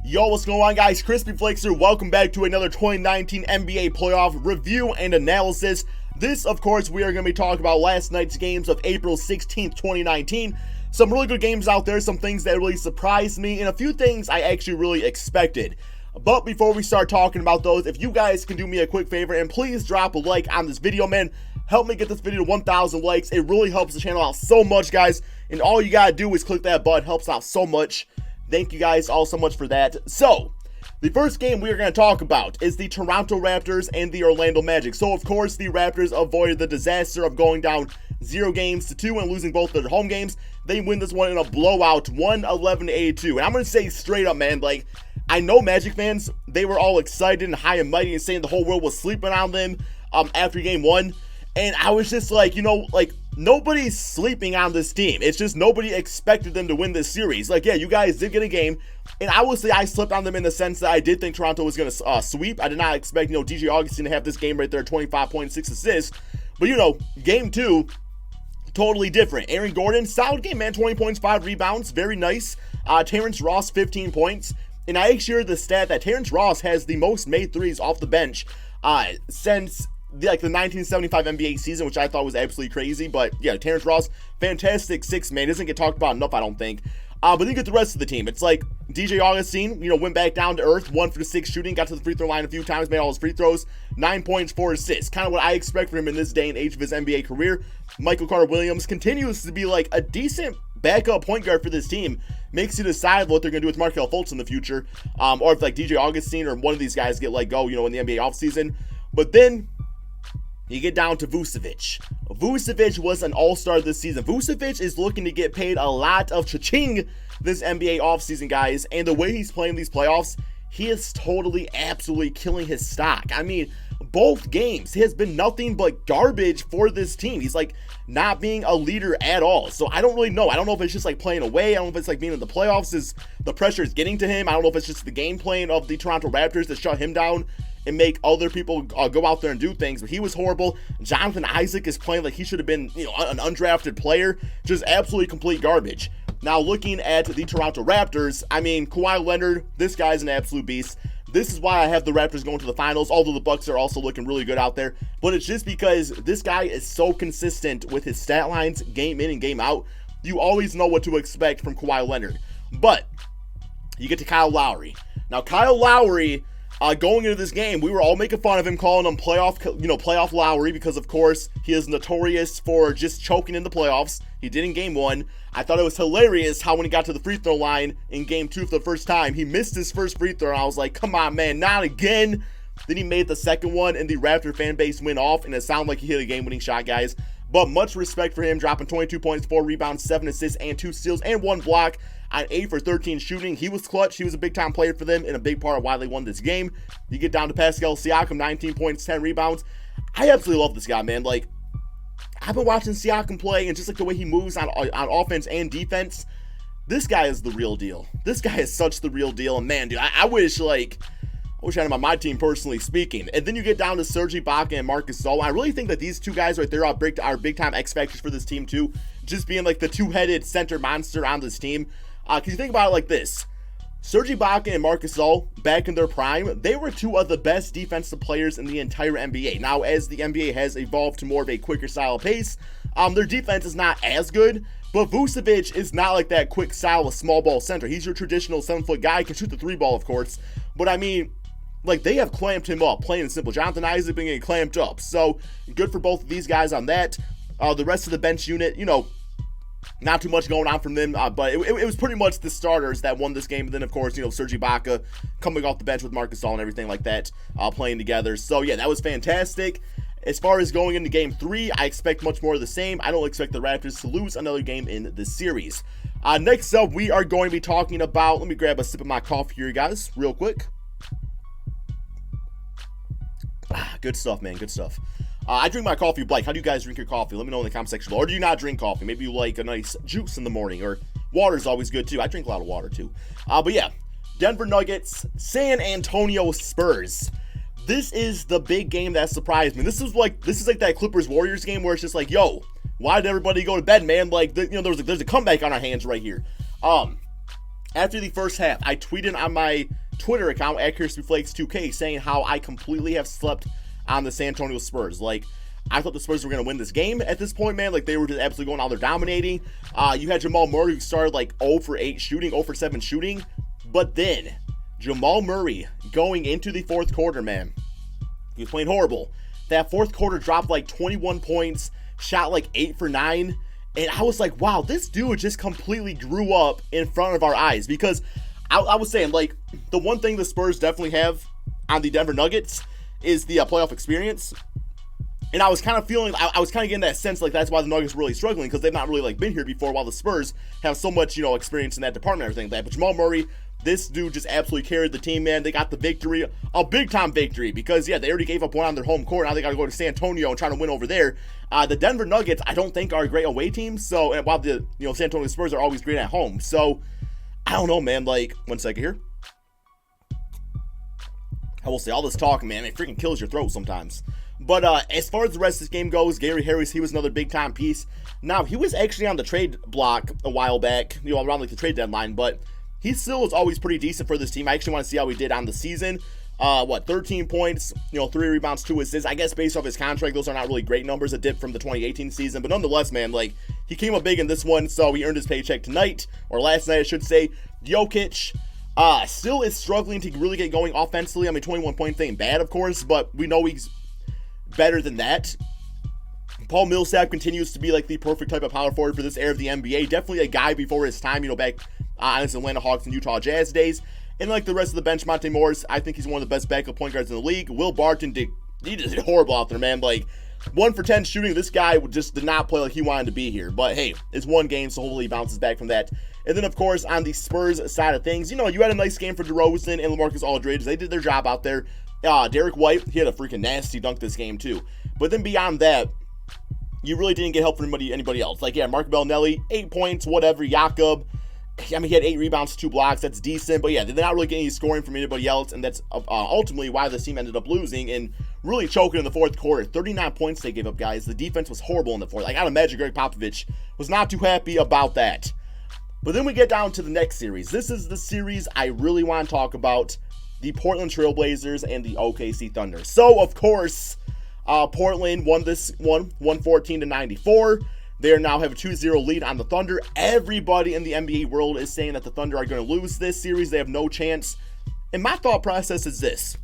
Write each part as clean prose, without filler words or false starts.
Yo, what's going on, guys? KrispyFlakes here. Welcome back to another 2019 NBA playoff review and analysis. This, of course, we are going to be talking about last night's games of April 16th, 2019. Some really good games out there, some things that really surprised me, and a few things I actually really expected. But before we start talking about those, if you guys can do me a quick favor and please drop a like on this video, man. Help me get this video to 1,000 likes. It really helps the channel out so much, guys. And all you gotta do is click that button. Helps out so much. Thank you guys all so much for that. So, the first game we are going to talk about is the Toronto Raptors and the Orlando Magic. So, of course, the Raptors avoided the disaster of going down 0-2 and losing both their home games. They win this one in a blowout, 111-82. And I'm going to say straight up, man, like, I know Magic fans, they were all excited and high and mighty and saying the whole world was sleeping on them after game one. And I was just like, you know, like, nobody's sleeping on this team. It's just nobody expected them to win this series. Like, yeah, you guys did get a game. And I would say I slept on them in the sense that I did think Toronto was going to sweep. I did not expect, DJ Augustin to have this game right there, 25.6 assists. But, game two, totally different. Aaron Gordon, solid game, man, 20 points, 5 rebounds, very nice. Terrence Ross, 15 points. And I actually heard the stat that Terrence Ross has the most made threes off the bench since the 1975 NBA season, which I thought was absolutely crazy. But yeah, Terrence Ross, fantastic six man, doesn't get talked about enough, I don't think. But then you get the rest of the team. It's like DJ Augustin, went back down to earth, 1 for 6 shooting, got to the free throw line a few times, made all his free throws, 9 points, 4 assists. Kind of what I expect from him in this day and age of his NBA career. Michael Carter-Williams continues to be like a decent backup point guard for this team. Makes you decide what they're going to do with Markelle Fultz in the future. Or if DJ Augustin or one of these guys get let go, in the NBA offseason. But then you get down to Vucevic. Vucevic was an all-star this season. Vucevic is looking to get paid a lot of cha-ching this NBA offseason, guys. And the way he's playing these playoffs, he is totally, absolutely killing his stock. I mean, both games, he has been nothing but garbage for this team. He's not being a leader at all. So I don't really know. I don't know if it's just playing away. I don't know if it's being in the playoffs is the pressure is getting to him. I don't know if it's just the game plan of the Toronto Raptors to shut him down and make other people go out there and do things. But he was horrible. Jonathan Isaac is playing like he should have been, an undrafted player. Just absolutely complete garbage. Now, looking at the Toronto Raptors, I mean, Kawhi Leonard, this guy's an absolute beast. This is why I have the Raptors going to the finals, although the Bucks are also looking really good out there. But it's just because this guy is so consistent with his stat lines, game in and game out. You always know what to expect from Kawhi Leonard. But you get to Kyle Lowry. Now, Kyle Lowry, going into this game, we were all making fun of him, calling him playoff Lowry, because of course he is notorious for just choking in the playoffs. He did in game one. I thought it was hilarious how when he got to the free throw line in game two for the first time, he missed his first free throw. And I was like, come on, man, not again. Then he made the second one, and the Raptor fan base went off, and it sounded like he hit a game-winning shot, guys. But much respect for him, dropping 22 points, 4 rebounds, 7 assists, and 2 steals, and 1 block on 8 for 13 shooting. He was clutch. He was a big-time player for them and a big part of why they won this game. You get down to Pascal Siakam, 19 points, 10 rebounds. I absolutely love this guy, man. I've been watching Siakam play, and just the way he moves on offense and defense, this guy is the real deal. This guy is such the real deal. And man, dude, I wish I had him on my team, personally speaking. And then you get down to Serge Ibaka and Marcus Gasol. I really think that these two guys right there are big-time X factors for this team too. Just being the two-headed center monster on this team. Because you think about it like this. Serge Ibaka and Marcus Gasol, back in their prime, they were two of the best defensive players in the entire NBA. Now, as the NBA has evolved to more of a quicker style of pace, their defense is not as good. But Vucevic is not like that quick style of small ball center. He's your traditional 7-foot guy. He can shoot the 3-ball, of course. But I mean, they have clamped him up, plain and simple. Jonathan Isaac being getting clamped up. So, good for both of these guys on that. The rest of the bench unit, not too much going on from them, but it was pretty much the starters that won this game. And then, of course, Serge Ibaka coming off the bench with Marcus Gasol and everything like that, playing together. So, yeah, that was fantastic. As far as going into game 3, I expect much more of the same. I don't expect the Raptors to lose another game in this series. Next up, we are going to be talking about, let me grab a sip of my coffee here, guys, real quick. Good stuff, man, good stuff. I drink my coffee black. How do you guys drink your coffee? Let me know in the comment section below. Or do you not drink coffee? Maybe you like a nice juice in the morning, or water's always good too. I drink a lot of water too. But yeah, Denver Nuggets, San Antonio Spurs. This is the big game that surprised me. This is like that Clippers Warriors game where it's just like, yo, why did everybody go to bed, man? There's a comeback on our hands right here. After the first half, I tweeted on my Twitter account at KrispyFlakes2K saying how I completely have slept on the San Antonio Spurs. Like, I thought the Spurs were going to win this game at this point, man. Like, they were just absolutely going out there dominating. You had Jamal Murray, who started like 0 for 8 shooting, 0 for 7 shooting. But then, Jamal Murray going into the fourth quarter, man, he was playing horrible. That fourth quarter dropped like 21 points, shot like 8 for 9. And I was like, wow, this dude just completely grew up in front of our eyes. Because I was saying, like, the one thing the Spurs definitely have on the Denver Nuggets is the playoff experience. And I was kind of feeling, I was kind of getting that sense like that's why the Nuggets were really struggling, because they've not really like been here before, while the Spurs have so much, you know, experience in that department and everything like that. But Jamal Murray, this dude just absolutely carried the team, man. They got the victory, a big-time victory, because, yeah, they already gave up one on their home court. Now they got to go to San Antonio and try to win over there. The Denver Nuggets, I don't think, are a great away team, so, and while the, you know, San Antonio Spurs are always great at home. So, I don't know, man. Like, one second here. I will say, all this talking, man, it freaking kills your throat sometimes. But as far as the rest of this game goes, Gary Harris, he was another big-time piece. Now, he was actually on the trade block a while back, you know, around like the trade deadline, but he still is always pretty decent for this team. I actually want to see how he did on the season. 13 points, you know, 3 rebounds, 2 assists. I guess based off his contract, those are not really great numbers, a dip from the 2018 season. But nonetheless, man, like, he came up big in this one, so he earned his paycheck tonight, or last night, I should say. Jokic still is struggling to really get going offensively. I mean, 21 points ain't bad, of course, but we know he's better than that. Paul Millsap continues to be like the perfect type of power forward for this era of the NBA. Definitely a guy before his time, you know, back on his Atlanta Hawks and Utah Jazz days. And like the rest of the bench, Monte Morris, I think he's one of the best backup point guards in the league. Will Barton did horrible out there, man. Like, 1 for 10 shooting. This guy just did not play like he wanted to be here. But hey, it's one game, so hopefully he bounces back from that. And then, of course, on the Spurs side of things, you know, you had a nice game for DeRozan and LaMarcus Aldridge. They did their job out there. Derek White, he had a freaking nasty dunk this game too. But then beyond that, you really didn't get help from anybody else. Like, yeah, Mark Bellinelli, 8 points, whatever. Jakob, I mean, he had 8 rebounds, 2 blocks. That's decent. But yeah, they're not really getting any scoring from anybody else. And that's ultimately why this team ended up losing and really choking in the fourth quarter. 39 points they gave up, guys. The defense was horrible in the fourth. I gotta imagine Greg Popovich was not too happy about that. But then we get down to the next series. This is the series I really want to talk about. The Portland Trailblazers and the OKC Thunder. So, of course, Portland won this one, 114-94. They now have a 2-0 lead on the Thunder. Everybody in the NBA world is saying that the Thunder are going to lose this series. They have no chance. And my thought process is this.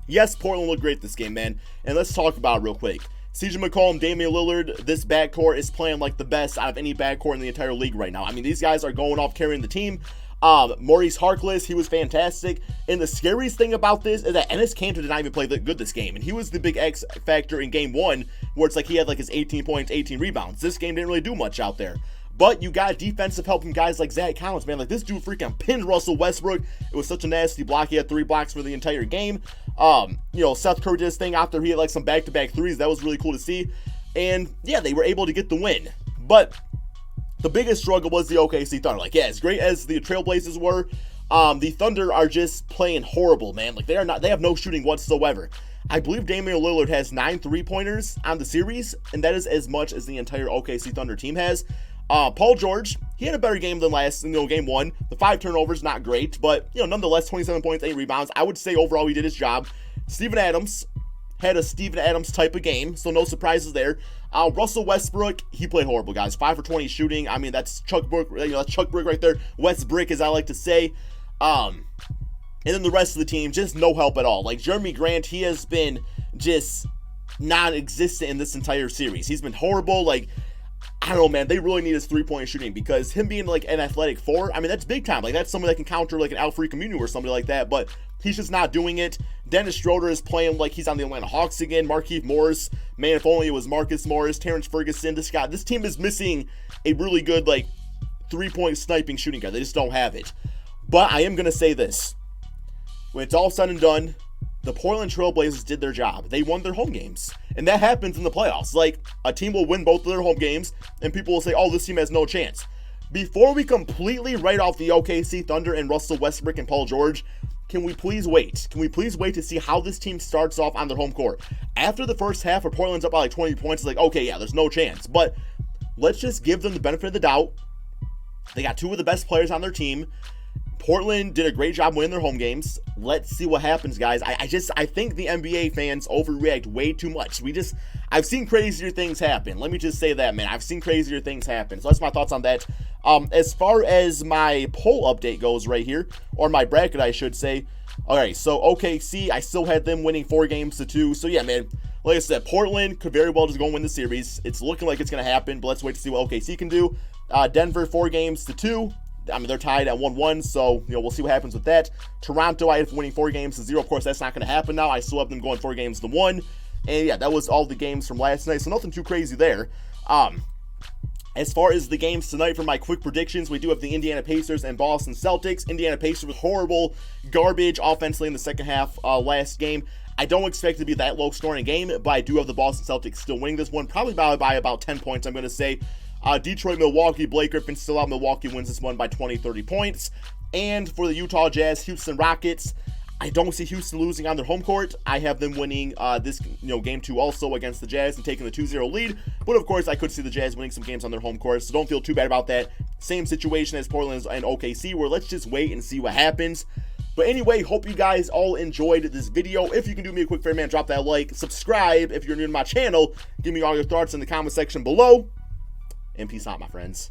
Yes, Portland looked great this game, man. And let's talk about it real quick. CJ McCollum, Damian Lillard, this backcourt is playing like the best out of any backcourt in the entire league right now. I mean, these guys are going off carrying the team. Maurice Harkless, he was fantastic. And the scariest thing about this is that Enes Kanter did not even play good this game. And he was the big X factor in game 1, where it's like he had like his 18 points, 18 rebounds. This game didn't really do much out there. But you got defensive help from guys like Zach Collins, man. Like, this dude freaking pinned Russell Westbrook. It was such a nasty block. He had 3 blocks for the entire game. You know, Seth Curry did his thing after he had like some back-to-back threes. That was really cool to see. And yeah, they were able to get the win. But the biggest struggle was the OKC Thunder. Like, yeah, as great as the Trailblazers were, the Thunder are just playing horrible, man. Like, they have no shooting whatsoever. I believe Damian Lillard has 9 3-pointers on the series, and that is as much as the entire OKC Thunder team has. Paul George, he had a better game than last, game 1. The 5 turnovers, not great, but, nonetheless, 27 points, 8 rebounds. I would say overall he did his job. Steven Adams had a Steven Adams type of game, so no surprises there. Russell Westbrook, he played horrible, guys. 5 for 20 shooting. I mean, that's Chuck Brook, that's Chuck Brook right there. Westbrook, as I like to say. And then the rest of the team, just no help at all. Like, Jeremy Grant, he has been just non-existent in this entire series. He's been horrible. Like, I don't know, man. They really need his 3-point shooting, because him being like an athletic 4, I mean, that's big time. Like, that's somebody that can counter like an Alfred Camino or somebody like that, but he's just not doing it. Dennis Schroeder is playing like he's on the Atlanta Hawks again. Markieff Morris, man, if only it was Marcus Morris, Terrence Ferguson. This team is missing a really good like 3-point sniping shooting guard. They just don't have it. But I am going to say this. When it's all said and done, the Portland Trailblazers did their job. They won their home games. And that happens in the playoffs. Like, a team will win both of their home games, and people will say, oh, this team has no chance. Before we completely write off the OKC Thunder and Russell Westbrook and Paul George, can we please wait? Can we please wait to see how this team starts off on their home court? After the first half, where Portland's up by like 20 points, it's like, okay, yeah, there's no chance. But let's just give them the benefit of the doubt They got two of the best players on their team. Portland did a great job winning their home games. Let's see what happens, guys. I think the NBA fans overreact way too much. I've seen crazier things happen. Let me just say that, man. I've seen crazier things happen. So that's my thoughts on that. As far as my poll update goes right here, or my bracket, I should say. All right, so OKC, I still had them winning 4-2. So yeah, man. Like I said, Portland could very well just go and win the series. It's looking like it's going to happen, but let's wait to see what OKC can do. Denver, 4-2. I mean, they're tied at 1-1, so, we'll see what happens with that. Toronto, I have winning 4-0. Of course, that's not going to happen now. I still have them going 4-1. And, yeah, that was all the games from last night, so nothing too crazy there. As far as the games tonight for my quick predictions, we do have the Indiana Pacers and Boston Celtics. Indiana Pacers with horrible garbage offensively in the second half last game. I don't expect it to be that low-scoring game, but I do have the Boston Celtics still winning this one, probably by about 10 points, I'm going to say. Detroit, Milwaukee, Blake Griffin still out. Milwaukee wins this one by 20, 30 points. And for the Utah Jazz, Houston Rockets, I don't see Houston losing on their home court. I have them winning this, game 2 also against the Jazz and taking the 2-0 lead. But of course, I could see the Jazz winning some games on their home court, so don't feel too bad about that. Same situation as Portland and OKC, where let's just wait and see what happens. But anyway, hope you guys all enjoyed this video. If you can do me a quick favor, man, drop that like, subscribe if you're new to my channel. Give me all your thoughts in the comment section below. And peace out, my friends.